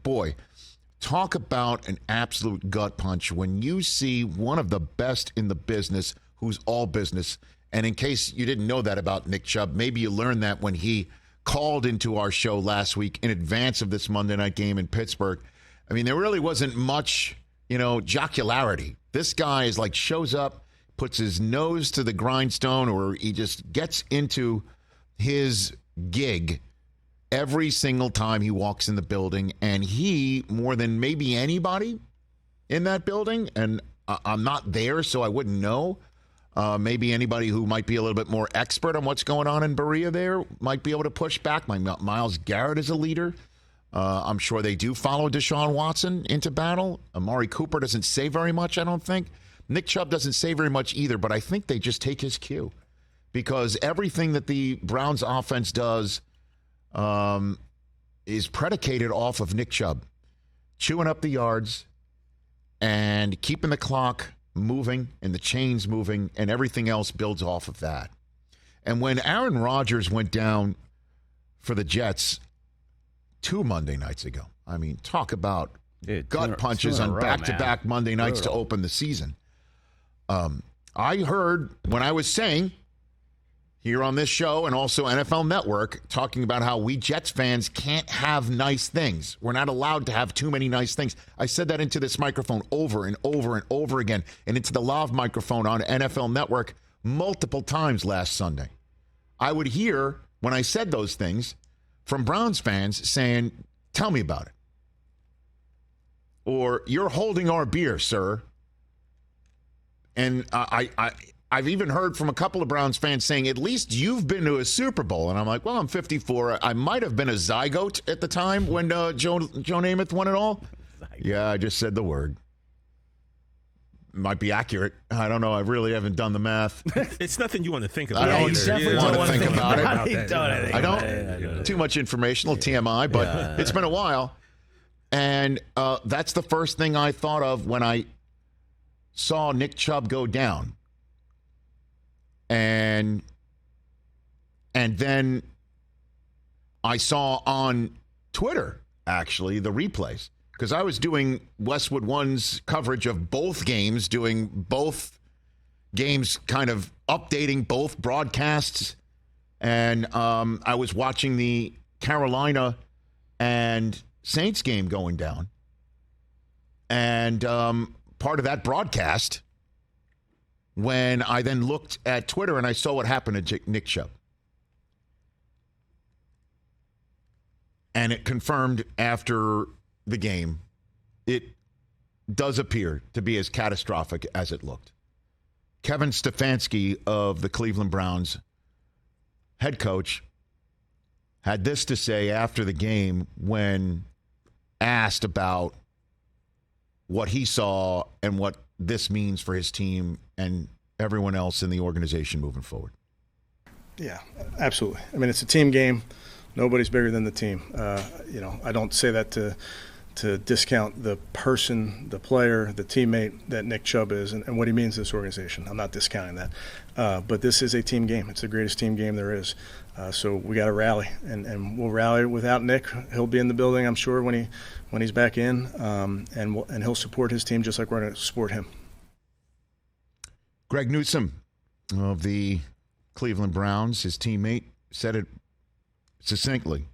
boy, talk about an absolute gut punch when you see one of the best in the business who's all business. And in case you didn't know that about Nick Chubb, maybe you learned that when he called into our show last week in advance of this Monday night game in Pittsburgh. I mean, there really wasn't much, jocularity. This guy is like shows up, puts his nose to the grindstone, or he just gets into his gig every single time he walks in the building. And he, more than maybe anybody in that building, and I'm not there, so I wouldn't know. Maybe anybody who might be a little bit more expert on what's going on in Berea there might be able to push back. Myles Garrett is a leader. I'm sure they do follow Deshaun Watson into battle. Amari Cooper doesn't say very much, I don't think. Nick Chubb doesn't say very much either, but I think they just take his cue because everything that the Browns offense does is predicated off of Nick Chubb chewing up the yards and keeping the clock moving and the chains moving, and everything else builds off of that. And when Aaron Rodgers went down for the Jets 2 Monday nights ago, I mean, talk about gut punches on back-to-back Monday nights to open the season. I heard when I was saying here on this show and also NFL Network talking about how we Jets fans can't have nice things. We're not allowed to have too many nice things. I said that into this microphone over and over and over again and into the lav microphone on NFL Network multiple times last Sunday. I would hear, when I said those things, from Browns fans saying, tell me about it. Or, you're holding our beer, sir. And I've even heard from a couple of Browns fans saying, at least you've been to a Super Bowl. And I'm like, well, I'm 54. I might have been a zygote at the time when Joe Namath won it all. Yeah, I just said the word. Might be accurate. I don't know. I really haven't done the math. It's nothing you want to think about. I don't definitely want to think about it. I don't. Too much informational, TMI, but it's been a while. And that's the first thing I thought of when I saw Nick Chubb go down. And then I saw on Twitter, actually, the replays. Because I was doing Westwood One's coverage of both games, doing both games, kind of updating both broadcasts. And I was watching the Carolina and Saints game going down. And part of that broadcast, when I then looked at Twitter and I saw what happened to Nick Chubb. And it confirmed after the game, it does appear to be as catastrophic as it looked. Kevin Stefanski of the Cleveland Browns, head coach, had this to say after the game when asked about what he saw and what this means for his team and everyone else in the organization moving forward. Yeah, absolutely. I mean, it's a team game. Nobody's bigger than the team. I don't say that to discount the person, the player, the teammate that Nick Chubb is and what he means to this organization. I'm not discounting that. But this is a team game. It's the greatest team game there is. So we got to rally, and we'll rally without Nick. He'll be in the building, I'm sure, when he's back in, and he'll support his team just like we're going to support him. Greg Newsome of the Cleveland Browns, his teammate, said it succinctly.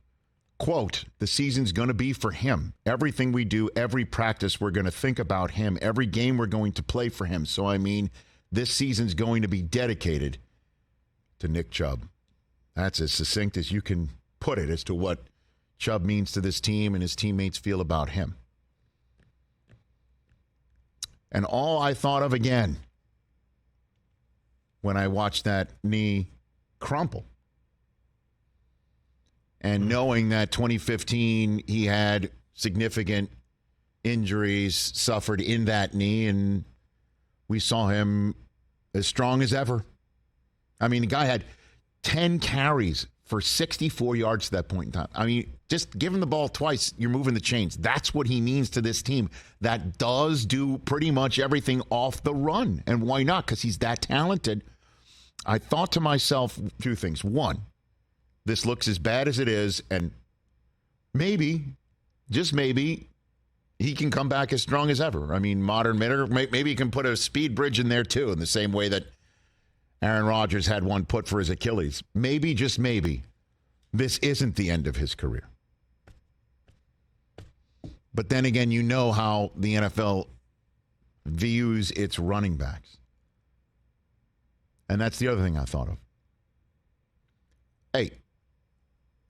Quote, the season's going to be for him. Everything we do, every practice, we're going to think about him. Every game we're going to play for him. So, I mean, this season's going to be dedicated to Nick Chubb. That's as succinct as you can put it as to what Chubb means to this team and his teammates feel about him. And all I thought of again when I watched that knee crumple, and knowing that 2015 he had significant injuries suffered in that knee, and we saw him as strong as ever. I mean, the guy had 10 carries for 64 yards at that point in time. I mean, just give him the ball twice, you're moving the chains. That's what he means to this team that does do pretty much everything off the run. And why not? Because he's that talented. I thought to myself two things. One, this looks as bad as it is, and maybe just maybe, he can come back as strong as ever. I mean, modern mitter, maybe he can put a speed bridge in there too, in the same way that Aaron Rodgers had one put for his Achilles. Maybe, just maybe, this isn't the end of his career. But then again, you know how the NFL views its running backs. And that's the other thing I thought of. Hey,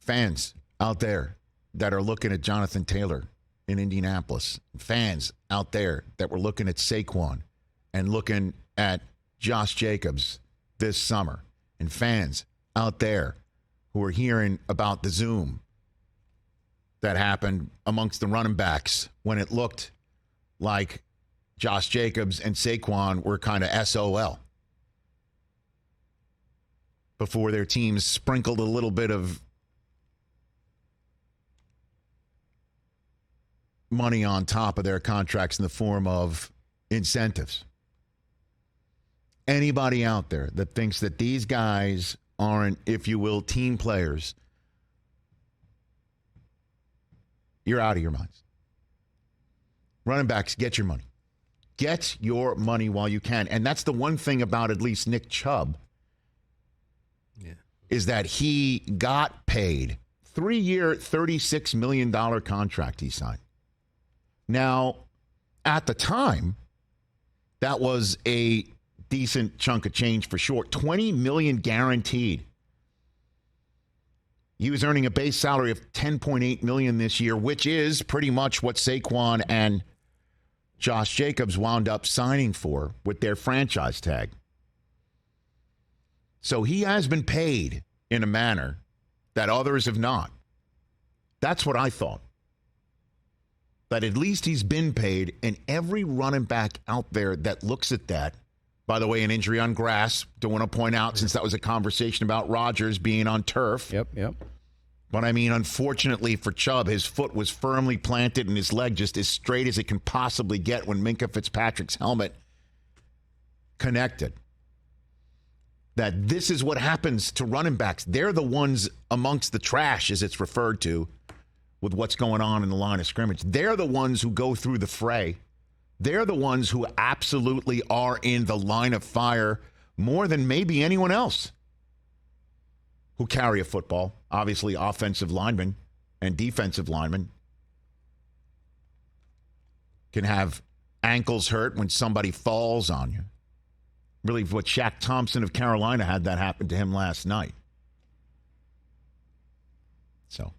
fans out there that are looking at Jonathan Taylor in Indianapolis, fans out there that were looking at Saquon and looking at Josh Jacobs this summer, and fans out there who are hearing about the Zoom that happened amongst the running backs when it looked like Josh Jacobs and Saquon were kind of SOL before their teams sprinkled a little bit of money on top of their contracts in the form of incentives. Anybody out there that thinks that these guys aren't, if you will, team players, you're out of your minds. Running backs, get your money. Get your money while you can. And that's the one thing about at least Nick Chubb, is that he got paid. 3-year, $36 million contract he signed. Now, at the time, that was a decent chunk of change for sure. $20 million guaranteed. He was earning a base salary of $10.8 million this year, which is pretty much what Saquon and Josh Jacobs wound up signing for with their franchise tag. So he has been paid in a manner that others have not. That's what I thought. That at least he's been paid, and every running back out there that looks at that, by the way, an injury on grass, don't want to point out since that was a conversation about Rodgers being on turf. Yep. But I mean, unfortunately for Chubb, his foot was firmly planted and his leg just as straight as it can possibly get when Minkah Fitzpatrick's helmet connected. That this is what happens to running backs. They're the ones amongst the trash, as it's referred to, with what's going on in the line of scrimmage. They're the ones who go through the fray. They're the ones who absolutely are in the line of fire more than maybe anyone else who carry a football. Obviously, offensive linemen and defensive linemen can have ankles hurt when somebody falls on you. Really, what Shaq Thompson of Carolina had that happen to him last night. So,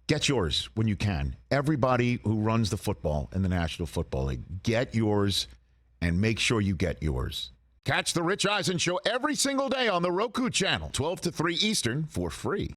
get yours when you can. Everybody who runs the football in the National Football League, get yours and make sure you get yours. Catch the Rich Eisen Show every single day on the Roku channel, 12 to 3 Eastern, for free.